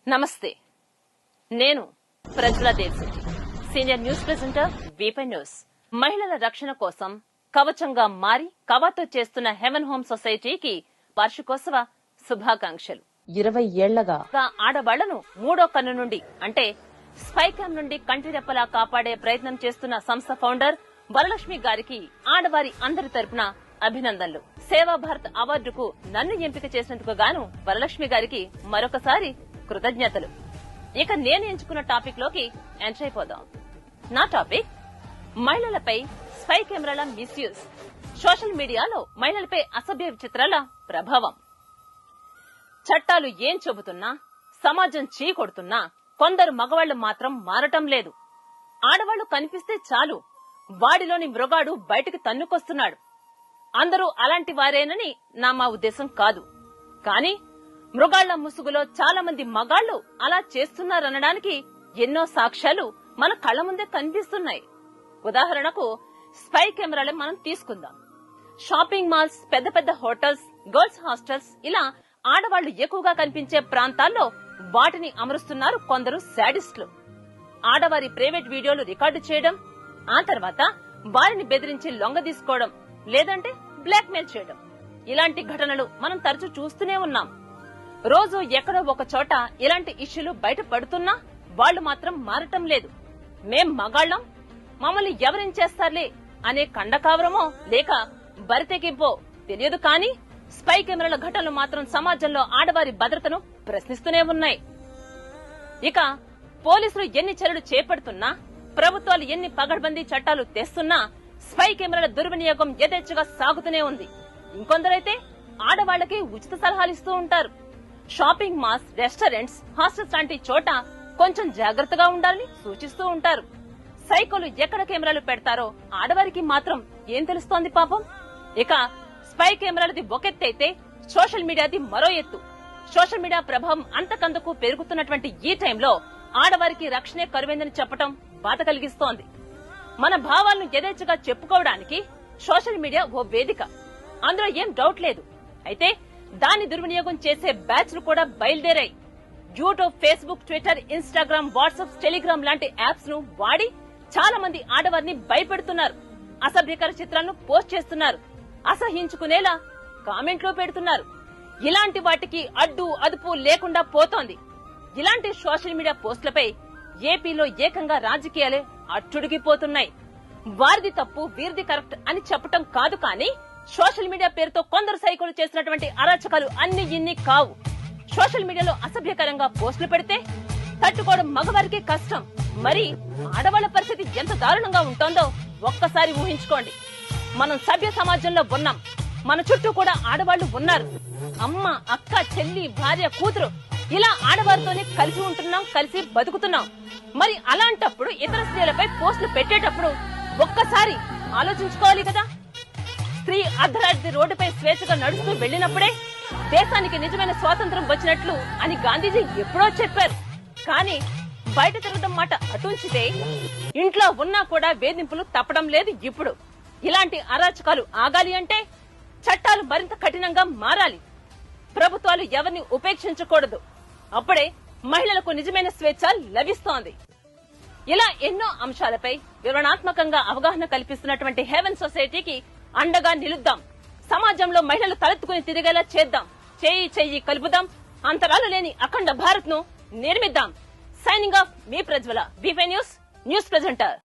నమస్తే, నేను Prajwala Devshetty, senior news presenter వీపై న్యూస్. మహిళల రక్షణ కోసం కవచంగా మారి కవాతో చేస్తున్న హెవెన్ హోమ్ సొసైటీకి వార్షికోత్సవ శుభాకాంక్షలు. 20 ఏళ్లగా ఆడవాళ్లను మూడో కన్ను నుండి అంటే స్పై క్యామ్ నుండి కంటిరెప్పలా కాపాడే ప్రయత్నం చేస్తున్న సంస్థ ఫౌండర్ వరలక్ష్మి గారికి ఆడవారి అందరి తరపున అభినందనలు. సేవా భారత్ అవార్డుకు నన్ను ఎంపిక చేసినందుకు గాను వరలక్ష్మి గారికి మరొకసారి కృతజ్ఞతలు. ఇక నేను ఎంచుకున్న టాపిక్ లోకి ఎంటర్ అయిపోదాం. నా టాపిక్ మహిళలపై స్పై కెమెరాల మిస్యూజ్, సోషల్ మీడియాలో మహిళలపై అసభ్య చిత్రాల ప్రభావం. చట్టాలు ఏం చెబుతున్నా, సమాజం చీకొడుతున్నా కొందరు మగవాళ్లు మాత్రం మారటం లేదు. ఆడవాళ్లు కనిపిస్తే చాలు వాడిలోని మృగాడు బయటికి తన్నుకొస్తున్నాడు. అందరూ అలాంటి వారేనని మా ఉద్దేశం కాదు. కానీ మృగాళ్ల ముసుగులో చాలా మంది మగాళ్లు అలా చేస్తున్నారనడానికి ఎన్నో సాక్ష్యాలు మన కళ్ల ముందే కనిపిస్తున్నాయి. ఉదాహరణకు స్పై కెమెరాలు మనం తీసుకుందాం. షాపింగ్ మాల్స్, పెద్ద పెద్ద హోటల్స్, గర్ల్స్ హాస్టల్స్ ఇలా ఆడవాళ్లు ఎక్కువగా కనిపించే ప్రాంతాల్లో వాటిని అమరుస్తున్నారు కొందరు శాడిస్టులు. ఆడవారి ప్రైవేట్ వీడియోలు రికార్డు చేయడం, ఆ తర్వాత వారిని బెదిరించి లొంగ తీసుకోవడం లేదంటే బ్లాక్ మెయిల్ చేయడం, ఇలాంటి ఘటనలు మనం తరచూ చూస్తూనే ఉన్నాం. రోజు ఎక్కడో ఒక చోట ఇలాంటి ఇష్యూలు బయట పడుతున్నా వాళ్లు మాత్రం మారటం లేదు. మేం మగాళ్లం, మమ్మల్ని ఎవరేం చేస్తారులే అనే కండకావరమో లేక బరితెగింపో తెలియదు. కానీ స్పై కెమెరాల ఘటనలు మాత్రం సమాజంలో ఆడవారి భద్రతను ప్రశ్నిస్తూనే ఉన్నాయి. ఇక పోలీసులు ఎన్ని చర్యలు చేపడుతున్నా, ప్రభుత్వాలు ఎన్ని పగడ్బందీ చట్టాలు తెస్తున్నా స్పై కెమెరాల దుర్వినియోగం యథేచ్ఛగా సాగుతూనే ఉంది. ఇంకొందరైతే ఆడవాళ్లకి ఉచిత సలహాలు ఇస్తూ ఉంటారు. షాపింగ్ మాల్స్, రెస్టారెంట్స్, హాస్టల్స్ లాంటి చోట కొంచెం జాగ్రత్తగా ఉండాలని సూచిస్తూ ఉంటారు. సైకోలు ఎక్కడ కెమెరాలు పెడతారో ఆడవారికి మాత్రం ఏం తెలుస్తోంది పాపం. ఇక స్పై కెమెరాలది ఒకెత్తైతే సోషల్ మీడియాది మరో ఎత్తు. సోషల్ మీడియా ప్రభావం అంతకంతకు పెరుగుతున్నటువంటి ఈ టైంలో ఆడవారికి రక్షణే కరువైందని చెప్పడం బాధ కలిగిస్తోంది. మన భావాలను యథేచ్ఛగా చెప్పుకోవడానికి సోషల్ మీడియా ఓ వేదిక, అందులో ఏం డౌట్ లేదు. అయితే దాన్ని దుర్వినియోగం చేసే బ్యాచ్లు కూడా బయలుదేరాయి. YouTube, Facebook, Twitter, Instagram, WhatsApp, Telegram లాంటి యాప్స్ ను వాడి చాలా మంది ఆడవారిని భయపెడుతున్నారు. అసభ్యకర చిత్రాలను పోస్ట్ చేస్తున్నారు. అసహించుకునేలా కామెంట్లు పెడుతున్నారు. ఇలాంటి వాటికి అడ్డు అదుపు లేకుండా పోతోంది. ఇలాంటి సోషల్ మీడియా పోస్టులపై ఏపీలో ఏకంగా రాజకీయాలే అట్టుడిగిపోతున్నాయి. వారిది తప్పు, వీరిది కరెక్ట్ అని చెప్పటం కాదు, కానీ సోషల్ మీడియా పేరుతో కొందరు సైకోలు చేసినటువంటి అరాచకాలు అన్ని ఇన్ని కావు. సోషల్ మీడియాలో అసభ్యకరంగా పోస్టులు పెడితే తట్టుకోవడం మగవారికి కష్టం. మరి ఆడవాళ్ల పరిస్థితి ఎంత దారుణంగా ఉంటోందో ఒక్కసారి ఊహించుకోండి. మనం సభ్య సమాజంలో ఉన్నాం. మన చుట్టూ కూడా ఆడవాళ్లు ఉన్నారు. అమ్మ, అక్క, చెల్లి, భార్య, కూతురు ఇలా ఆడవారితోనే కలిసి ఉంటున్నాం, కలిసి బతుకుతున్నాం. మరి అలాంటప్పుడు ఇతర స్త్రీలపై పోస్టులు పెట్టేటప్పుడు ఒక్కసారి ఆలోచించుకోవాలి కదా. స్త్రీ అర్ధరాత్రి రోడ్డుపై స్వేచ్ఛగా నడుస్తూ వెళ్లినప్పుడే దేశానికి నిజమైన స్వాతంత్రం వచ్చినట్లు అని గాంధీజీ ఎప్పుడో చెప్పారు. కానీ బయట తిరగడం మాట అటుంచితే ఇంట్లో ఉన్నా కూడా వేధింపులు తప్పడం లేదు. ఇప్పుడు ఇలాంటి అరాచకాలు ఆగాలి అంటే చట్టాలు మరింత కఠినంగా మారాలి. ప్రభుత్వాలు ఎవరిని ఉపేక్షించకూడదు. అప్పుడే మహిళలకు నిజమైన స్వేచ్ఛ లభిస్తోంది. ఇలా ఎన్నో అంశాలపై వివరణాత్మకంగా అవగాహన కల్పిస్తున్నటువంటి హెవెన్ సొసైటీకి అండగా నిలుద్దాం. సమాజంలో మహిళలు తలెత్తుకుని తిరిగేలా చేద్దాం. చేయి చెయ్యి కలుపుదాం. అంతరాలు లేని అఖండ భారత్ ను నిర్మిద్దాం. సైనింగ్ ఆఫ్, మీ ప్రజ్వల, వీపై న్యూస్ ప్రెజెంటర్.